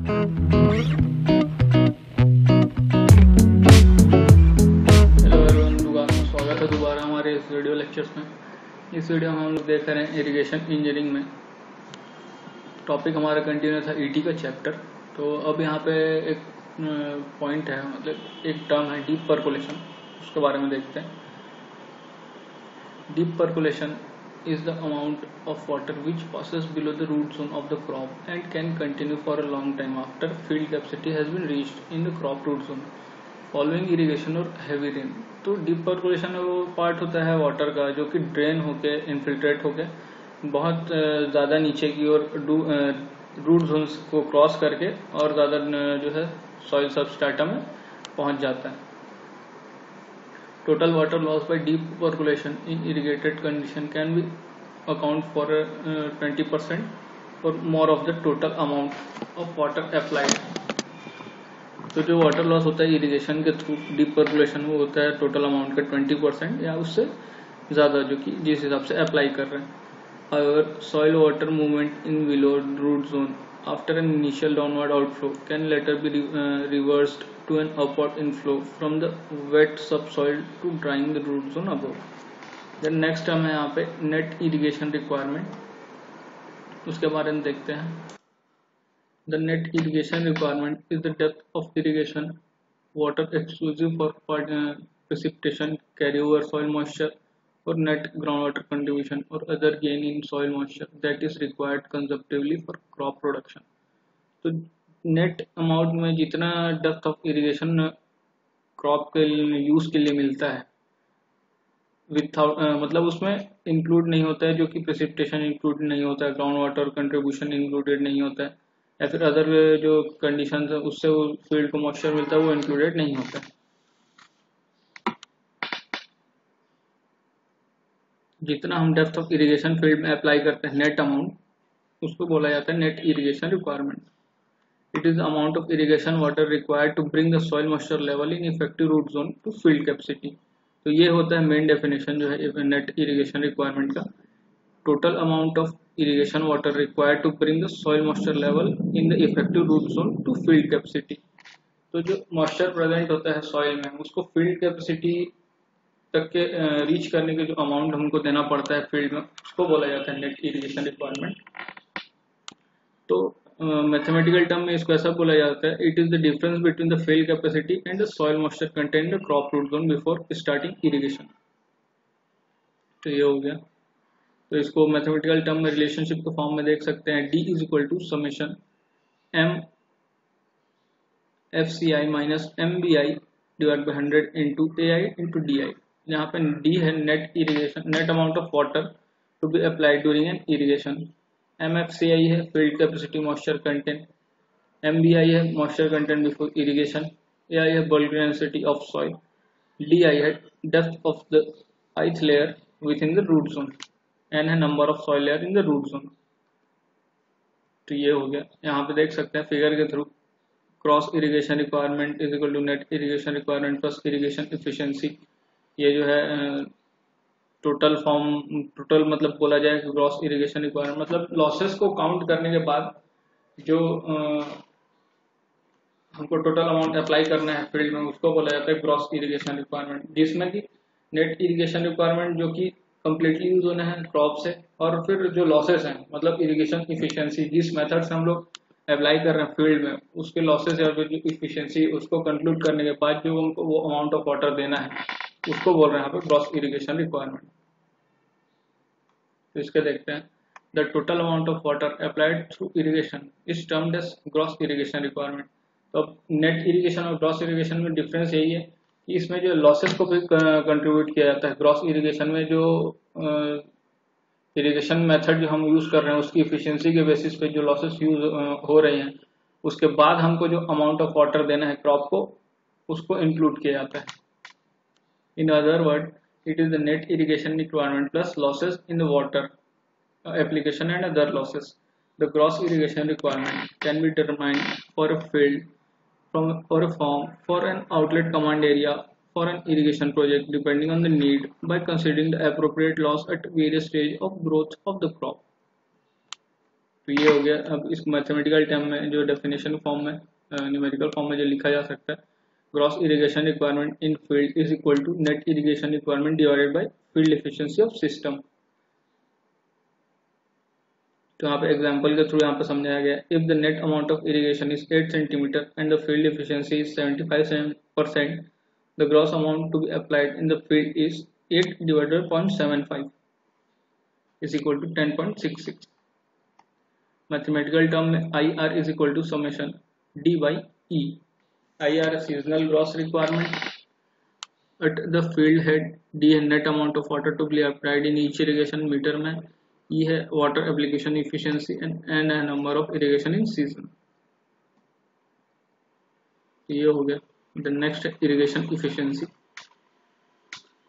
Hello everyone, स्वागत है दोबारा हमारे इस वीडियो लेक्चर्स में। इस वीडियो में हम लोग देख रहे हैं इरिगेशन इंजीनियरिंग में। टॉपिक हमारा कंटिन्यू था ईटी का चैप्टर। तो अब यहाँ पे एक पॉइंट है, मतलब एक टर्म है डीप परकोलेशन, उसके बारे में देखते हैं। Deep percolation is the amount of water which passes below the root zone of the crop and can continue for a long time after field capacity has been reached in the crop root zone following irrigation और heavy rain. तो deep percolation वो part होता है water का जो कि drain होके infiltrate होके बहुत ज़्यादा नीचे की ओर रूट जोन्स को क्रॉस करके और ज़्यादा जो है सॉइल सबस्ट्रेटा में पहुंच जाता है। Total water loss by deep percolation in irrigated condition can be account for 20% और more of the total amount of water applied. तो जो वाटर लॉस होता है इरिगेशन के थ्रू डीप परकोलेशन वो होता है टोटल अमाउंट का 20% या उससे ज़्यादा, जो कि जिस हिसाब से अप्लाई कर रहे हैं। अगर soil water movement in below root zone after an initial downward outflow can later be reversed to an upward inflow from the wet sub soil to drying the root zone above. Then next term है यहाँ पे net irrigation requirement, उसके बारे में देखते हैं। The net irrigation requirement is the depth of irrigation water exclusive for precipitation, carryover soil moisture, or net groundwater contribution or other gain in soil moisture that is required conservatively for crop production. तो net amount में जितना depth of irrigation crop के use के लिए मिलता है without मतलब उसमें इंक्लूड नहीं होता है, जो कि प्रेसिपिटेशन इंक्लूड नहीं होता है, ग्राउंड वाटर कंट्रीब्यूशन इंक्लूडेड नहीं होता है, या फिर अदर जो कंडीशन है उससे वो फील्ड को मॉइस्चर मिलता है वो इंक्लूडेड नहीं होता है। जितना हम डेप्थ ऑफ इरिगेशन फील्ड में अप्लाई करते हैं नेट अमाउंट, उसको बोला जाता है net irrigation requirement. It is amount of irrigation water required to bring the soil moisture level in effective root zone to field capacity. तो ये होता है मेन डेफिनेशन जो है नेट इरिगेशन रिक्वायरमेंट का। Total amount of irrigation water required to bring the soil moisture level in the effective root zone to field capacity। तो जो moisture present होता है सॉइल में उसको फील्ड कैपेसिटी तक के रीच करने के जो अमाउंट हमको देना पड़ता है फील्ड में, उसको बोला जाता है नेट इरिगेशन रिक्वायरमेंट। तो मैथमेटिकल टर्म में इसको ऐसा बोला जाता है, it is the difference between the field capacity and the soil moisture content in the crop root zone before starting irrigation. तो ये हो गया। तो इसको मैथमेटिकल टर्म में रिलेशनशिप के फॉर्म में देख सकते हैं, D is equal to summation M F C I minus M B I divide by 100 into A I into D I. यहाँ पे D है net irrigation, net amount of water to be applied during an irrigation. M F C I है field capacity moisture content, M B I है moisture content before irrigation, A I है bulk density of soil, D I है depth of the ith layer within the root zone, N है number of soil layer in the root zone. तो ये हो गया। यहाँ पे देख सकते हैं फिगर के through cross irrigation requirement is equal to net irrigation requirement plus irrigation efficiency. ये जो है टोटल मतलब बोला जाए क्रॉस इरिगेशन रिक्वायरमेंट मतलब लॉसेस को काउंट करने के बाद जो हमको टोटल अमाउंट अप्लाई करना है फील्ड में उसको बोला जाता है क्रॉस इरिगेशन रिक्वायरमेंट, जिसमें कि नेट इरिगेशन रिक्वायरमेंट जो कि कंप्लीटली यूज होना है क्रॉप से, और फिर जो लॉसेस हैं मतलब इरिगेशन इफिशिएंसी जिस मेथड से हम लोग अप्लाई कर रहे हैं फील्ड में उसके लॉसेस या फिर जो इफिशिएंसी उसको कंक्लूड करने के बाद जो उनको वो अमाउंट ऑफ वाटर देना है उसको बोल रहे हैं यहाँ पे क्रॉस इरिगेशन रिक्वायरमेंट। तो इसके देखते हैं, the total amount of water applied through irrigation is termed as gross irrigation requirement. तो अब नेट इरिगेशन और ग्रॉस इरिगेशन में डिफरेंस यही है कि इसमें जो लॉसेस को भी कंट्रीब्यूट किया जाता है। ग्रॉस इरिगेशन में जो इरिगेशन मेथड जो हम यूज कर रहे हैं उसकी इफिशिएंसी के बेसिस पे जो लॉसेस यूज हो रहे हैं उसके बाद हमको जो अमाउंट ऑफ वाटर देना है क्रॉप को उसको इंक्लूड किया जाता है। In other word it is the net irrigation requirement plus losses in the water application and other losses. The gross irrigation requirement can be determined for a field for a farm for an outlet command area for an irrigation project depending on the need by considering the appropriate loss at various stage of growth of the crop. तो ये हो गया। अब इस mathematical term में जो definition form में numerical form में जो लिखा जा सकता है, gross irrigation requirement in field is equal to net irrigation requirement divided by field efficiency of system. तो यहाँ पे एग्जांपल के थ्रू यहाँ पे समझाया गया, if the net amount of irrigation is 8 centimetre and the field efficiency is 75%, the gross amount to be applied in the field is 8 divided 0.75 is equal to 10.66. Mathematical term में IR is equal to summation D by E. IR seasonal gross requirement at the field head, D है net amount of water to be applied in each irrigation meter में, E है water application efficiency and N है number of irrigation in season. ये हो गया. The next irrigation efficiency.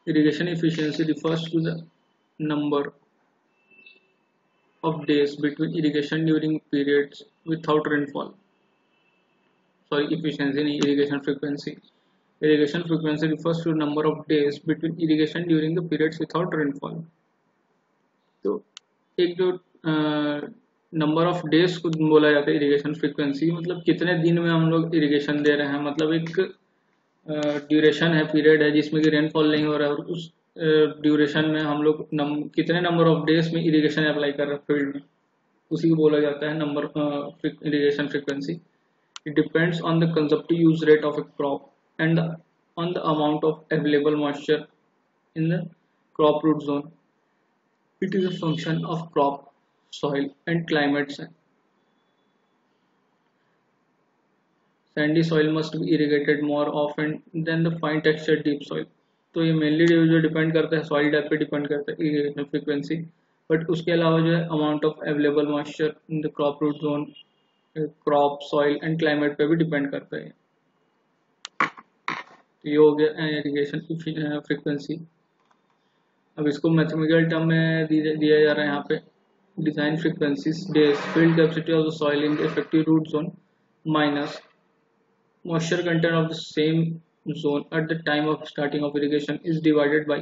Irrigation efficiency refers to the number of days between irrigation during periods without rainfall. Sorry, efficiency नहीं, irrigation frequency. Irrigation frequency refers to number of days between irrigation during the periods without rainfall. तो एक जो number of days को बोला जाता है irrigation frequency, मतलब कितने दिन में हम लोग इरिगेशन दे रहे हैं, मतलब एक ड्यूरेशन है, पीरियड है जिसमें कि रेनफॉल नहीं हो रहा है, और उस ड्यूरेशन में हम लोग कितने नंबर ऑफ डेज में इरिगेशन अप्लाई कर रहे हैं फील्ड में, उसी को बोला जाता है number irrigation frequency. It depends on the consumptive use rate of a crop and on the amount of available moisture in the crop root zone. It is a function of crop, soil and climate. Sandy soil must be irrigated more often than the fine textured deep soil. तो ये mainly जो depend करता है soil type पे depend करता है irrigation frequency, but उसके अलावा जो है amount of available moisture in the crop root zone, crop, soil and climate पे भी डिपेंड करता है. तो ये हो गया इरिगेशन फ्रीक्वेंसी. अब इसको मैथमेटिकल टर्म में दिया जा रहा है यहाँ पे, design frequencies days field capacity of the soil in the effective root zone minus moisture content of the same zone at the time of starting of irrigation is divided by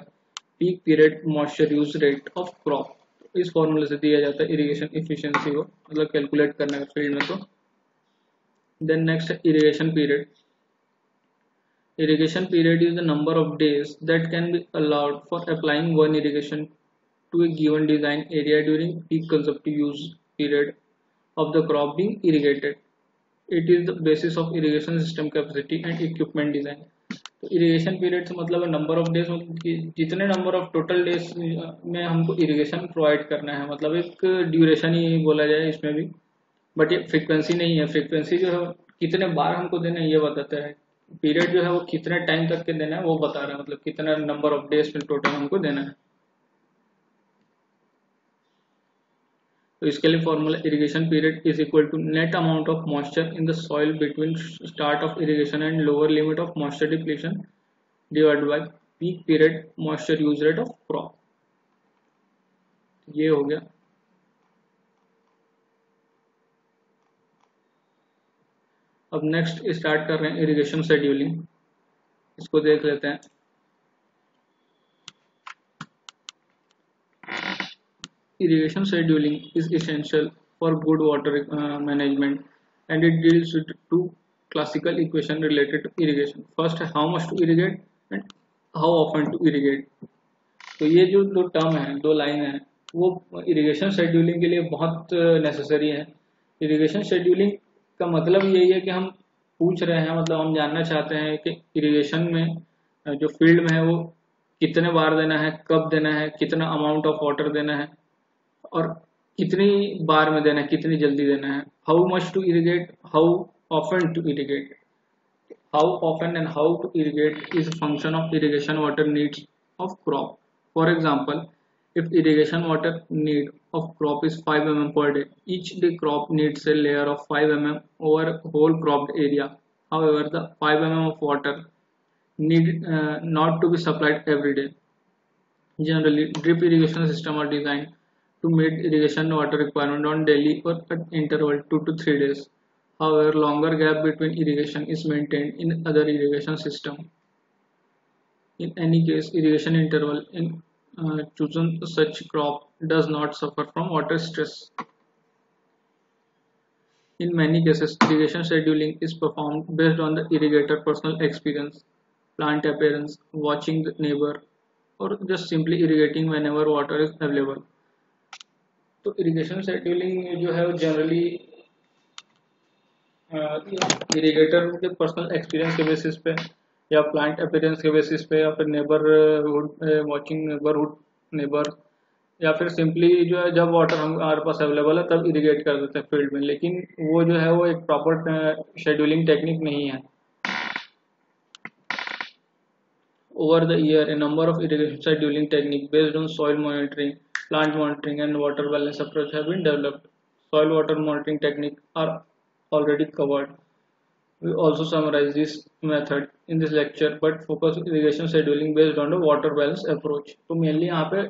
peak period moisture use rate of crop. इस फॉर्मूले से दिया जाता है irrigation efficiency को, मतलब calculate करने का फील्ड में. तो देन नेक्स्ट है irrigation period. Irrigation period is the number of days that can be allowed for applying one irrigation to a given design area during peak consumptive use period of the crop being irrigated. It is the basis of irrigation system capacity and equipment design. तो irrigation period से मतलब है number of days, जितने number of total days में हमको irrigation provide करना है, मतलब एक duration ही बोला जाए इसमें भी, बट ये frequency नहीं है. frequency जो है कितने बार हमको देना है ये बताता है, पीरियड जो है वो कितने टाइम तक के देना है वो बता रहा है, मतलब कितना नंबर ऑफ डेज में टोटल हमको देना है. तो इसके लिए formula irrigation period is equal to net amount of moisture in the soil between start of irrigation and lower limit of moisture depletion divided by peak period moisture use rate of crop. ये हो गया. अब next start कर रहे हैं irrigation scheduling. इसको देख लेते हैं. Irrigation scheduling is essential for good water management, and it deals with two classical equations related to irrigation. First है how much to irrigate and how often to irrigate. तो ये जो दो टर्म है, दो लाइन है, वो इरिगेशन शेड्यूलिंग के लिए बहुत नेसेसरी है. इरिगेशन शेड्यूलिंग का मतलब यही है कि हम पूछ रहे हैं, मतलब हम जानना चाहते हैं कि इरिगेशन में जो फील्ड में है वो कितने बार देना है, कब देना है, कितना अमाउंट ऑफ वाटर देना है और कितनी बार में देना है, कितनी जल्दी देना है. How much to irrigate, how often to irrigate. How often and how to irrigate is function of irrigation water needs of crop. For example, if irrigation water need of crop is 5 mm per day, each day crop needs a layer of 5 mm over whole cropped area. However, the 5 mm of water need not to be supplied every day. Generally, drip irrigation system are designed to meet irrigation water requirement on daily or at interval 2 to 3 days. However, longer gap between irrigation is maintained in other irrigation system. In any case, irrigation interval in chosen such crop does not suffer from water stress. In many cases, irrigation scheduling is performed based on the irrigator personal experience, plant appearance, watching the neighbor, or just simply irrigating whenever water is available. तो irrigation scheduling जो है वो generally इरिगेटर के personal experience के basis पे या plant appearance के basis पे या फिर नेबरहुड वाचिंग नेबरहुड नेबर या फिर सिंपली जो है जब वाटर हमारे पास अवेलेबल है तब इरिगेट कर देते हैं फील्ड में, लेकिन वो जो है वो एक प्रॉपर शेड्यूलिंग टेक्निक नहीं है. Over the year, a number of irrigation scheduling techniques based on soil monitoring, plant monitoring, and water balance approach have been developed. Soil water monitoring techniques are already covered. We also summarize this method in this lecture, but focus on irrigation scheduling based on the water balance approach. तो mainly यहाँ पे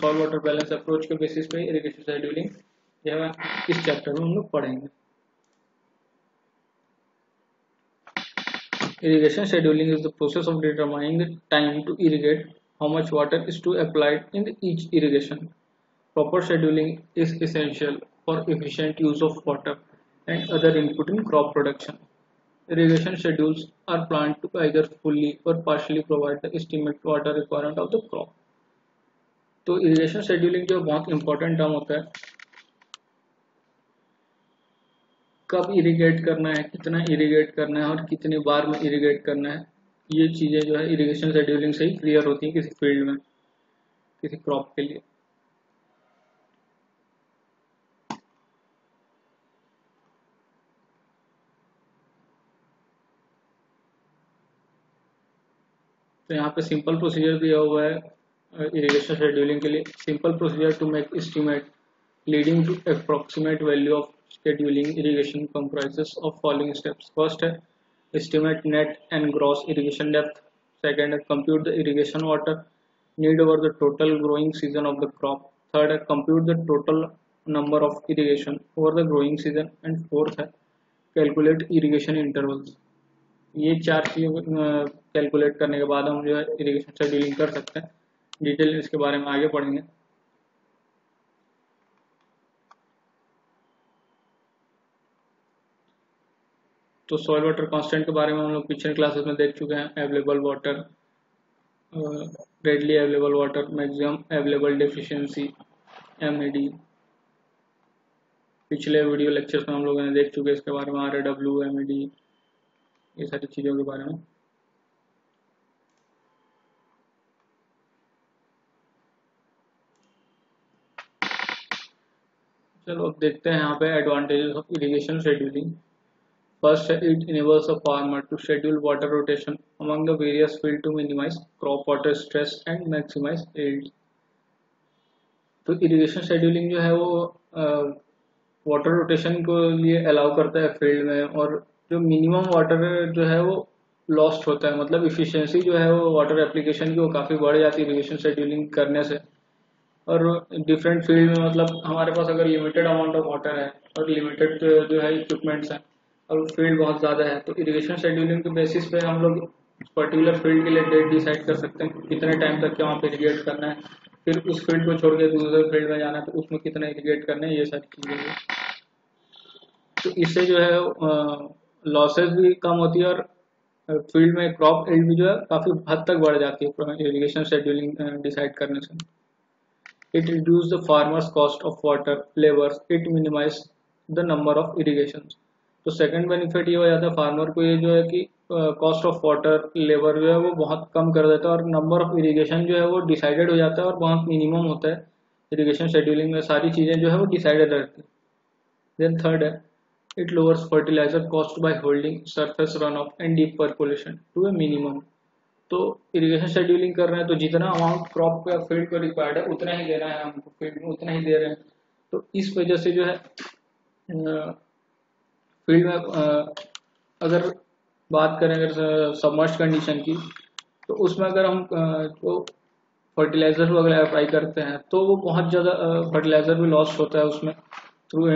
soil water balance approach के basis पे irrigation scheduling जो है इस chapter में हम लोग पढ़ेंगे. Irrigation scheduling is the process of determining the time to irrigate, how much water is to applied in each irrigation. Proper scheduling is essential for efficient use of water and other input in crop production. Irrigation schedules are planned to either fully or partially provide the estimated water requirement of the crop. तो irrigation scheduling जो बहुत important term होता है, कब irrigate करना है, कितना irrigate करना है और कितनी बार में इरिगेट करना है, ये चीज़ें जो है इरिगेशन शेड्यूलिंग से ही क्लियर होती हैं किसी फील्ड में, किसी क्रॉप के लिए. तो यहाँ पे सिंपल प्रोसीजर दिया हुआ है इरिगेशन शेड्यूलिंग के लिए. Simple procedure to make estimate leading to approximate value of scheduling irrigation comprises of following steps. First है estimate net and gross irrigation depth. Second है compute the irrigation water need over the total growing season of the crop. Third है compute the total number of irrigation over the growing season. And fourth है calculate irrigation intervals. ये चार चीज़ें calculate करने के बाद हम जो है इरिगेशन शेड्यूलिंग कर सकते हैं. डिटेल इसके बारे में आगे पढ़ेंगे. तो सॉइल वाटर कांस्टेंट के बारे में हम लोग पिछले क्लासेस में देख चुके हैं. Available water, readily available water, maximum available deficiency, MED. पिछले वीडियो लेक्चर्स में हम लोगों ने देख चुके हैं इसके बारे में. आरएडब्ल्यू, एमईडी, ये सारी चीज़ों के बारे में. चलो अब देखते हैं यहाँ पे advantages of irrigation scheduling. First, it enables a farmer to schedule water rotation among the various fields to minimize crop water stress and maximize yield. तो इरिगेशन शेड्यूलिंग जो है वो वाटर रोटेशन को लिए अलाउ करता है फील्ड में, और जो मिनिमम वाटर जो है वो लॉस्ट होता है, मतलब इफिशिएंसी जो है वो वाटर एप्लीकेशन की वो काफ़ी बढ़ जाती है इरिगेशन शेड्यूलिंग करने से. और डिफरेंट फील्ड में मतलब हमारे पास अगर लिमिटेड अमाउंट ऑफ वाटर है और लिमिटेड जो है इक्विपमेंट्स हैं और फील्ड बहुत ज़्यादा है, तो इरिगेशन शेड्यूलिंग के बेसिस पे हम लोग पर्टिकुलर फील्ड के लिए डेट डिसाइड कर सकते हैं कितने टाइम तक वहाँ पे इरिगेट करना है, फिर उस फील्ड को छोड़ के दूसरे फील्ड में जाना है तो उसमें कितना इरिगेट करना है, ये सारी चीज़ें हैं. तो इससे जो है लॉसेस भी कम होती है और फील्ड में क्रॉप यील्ड भी जो है काफ़ी हद तक बढ़ जाती है इरिगेशन शेड्यूलिंग डिसाइड करने से. It reduces the farmer's cost of water, labor, it minimize the number of irrigations. तो सेकंड बेनिफिट ये हो जाता है फार्मर को, ये जो है कि कॉस्ट ऑफ वाटर, लेबर जो है वो बहुत कम कर देता है और नंबर ऑफ इरिगेशन जो है वो डिसाइडेड हो जाता है और बहुत मिनिमम होता है. इरिगेशन शेड्यूलिंग में सारी चीज़ें जो है वो डिसाइडेड रहती है. देन थर्ड है it lowers fertilizer cost by holding surface run off and deep percolation to a minimum. तो इरिगेशन शेड्यूलिंग कर रहे हैं तो जितना अमाउंट क्रॉप या फील्ड को रिक्वायर्ड है उतना ही देना है हमको, फील्ड में उतना ही दे रहे हैं. तो इस वजह से जो है फील्ड में अगर बात करें अगर सबमर्ज कंडीशन की, तो उसमें अगर हम तो फर्टिलाइजर वगैरह अप्लाई करते हैं तो वो बहुत ज़्यादा फर्टिलाइजर भी लॉस होता है उसमें, थ्रू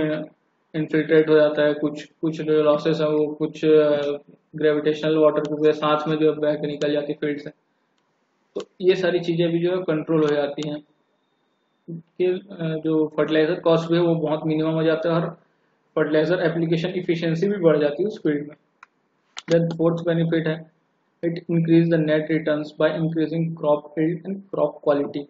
इनफिल्ट्रेट हो जाता है. कुछ जो लॉसेस है वो कुछ ग्रेविटेशनल वाटर को साथ में जो बह के निकल जाती है फील्ड से. तो ये सारी चीज़ें भी जो है कंट्रोल हो जाती हैं कि जो फर्टिलाइजर कॉस्ट भी है वो बहुत मिनिमम हो जाता है और फर्टिलाइजर एप्लीकेशन इफिशियंसी भी बढ़ जाती है उस फील्ड में। देन फोर्थ बेनिफिट है it increase the net returns by increasing crop yield and crop quality.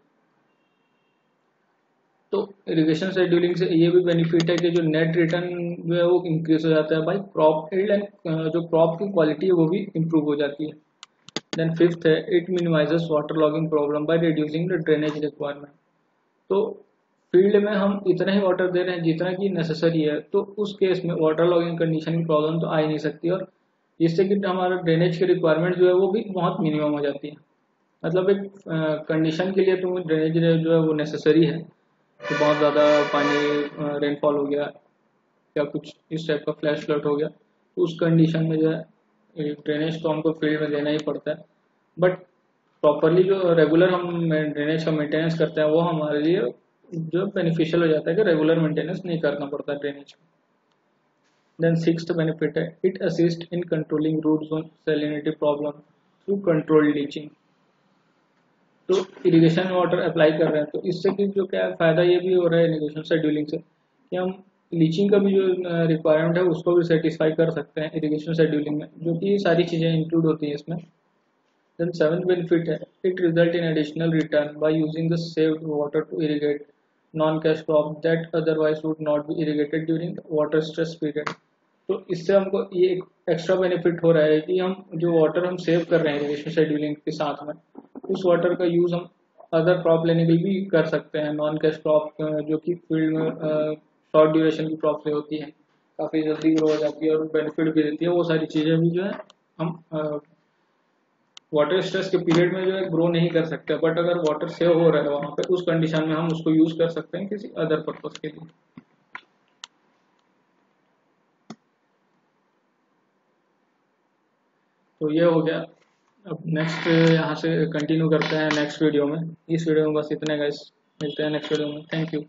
तो इरिगेशन शेड्यूलिंग से ये भी बेनिफिट है कि जो नेट रिटर्न जो है वो इंक्रीज हो जाता है बाई क्रॉप यील्ड एंड जो क्रॉप की क्वालिटी है वो भी इम्प्रूव हो जाती है। देन फिफ्थ है it minimises water logging problem by reducing the drainage requirement. तो फील्ड में हम इतना ही वाटर दे रहे हैं जितना कि नेसेसरी है, तो उस केस में वाटर लॉगिंग कंडीशन की प्रॉब्लम तो आ ही नहीं सकती, और जिससे कि हमारा ड्रेनेज की रिक्वायरमेंट जो है वो भी बहुत मिनिमम हो जाती है। मतलब एक कंडीशन के लिए तो ड्रेनेज जो है वो नेसेसरी है कि बहुत ज़्यादा पानी रेनफॉल हो गया या कुछ इस टाइप का फ्लैश फ्लड हो गया, तो उस कंडीशन में जो है ड्रेनेज तो हमको फील्ड में देना ही पड़ता है। बट प्रॉपरली जो रेगुलर हम ड्रेनेज का मेंटेनेंस करते हैं वो हमारे लिए जो बेनिफिशियल हो जाता है कि रेगुलर मेंटेनेंस नहीं करना पड़ता ड्रेनेज का। देन सिक्स्थ बेनिफिट है it assist in controlling root zone salinity problem through controlled leaching. तो इरिगेशन वाटर अप्लाई कर रहे हैं तो इससे कि जो क्या फ़ायदा ये भी हो रहा है इरिगेशन शेड्यूलिंग से कि हम लीचिंग का भी जो रिक्वायरमेंट है उसको भी सेटिस्फाई कर सकते हैं इरिगेशन शेड्यूलिंग में, जो कि ये सारी चीज़ें इंक्लूड होती हैं इसमें। देन सेवंथ बेनिफिट है it result in additional return by using the saved water to irrigate non cash crop that otherwise would not be irrigated during water stress period. तो इससे हमको ये एक एक्स्ट्रा बेनिफिट हो रहा है कि हम जो वाटर हम सेव कर रहे हैं इरिगेशन शेड्यूलिंग के साथ में, उस वाटर का यूज़ हम अदर क्रॉप लेने के लिए भी कर सकते हैं। नॉन कैश क्रॉप जो कि फील्ड में शॉर्ट ड्यूरेशन की क्रॉप से होती है, काफ़ी जल्दी ग्रो हो जाती है और बेनिफिट भी देती है, वो सारी चीज़ें भी जो है हम वाटर स्ट्रेस के पीरियड में जो है ग्रो नहीं कर सकते, बट अगर वाटर सेव हो रहा है वहाँ पे उस कंडीशन में हम उसको यूज़ कर सकते हैं किसी अदर पर्पज़ के लिए। तो ये हो गया। अब नेक्स्ट यहाँ से कंटिन्यू करते हैं नेक्स्ट वीडियो में। इस वीडियो में बस इतने गाइस, मिलते हैं नेक्स्ट वीडियो में। Thank you.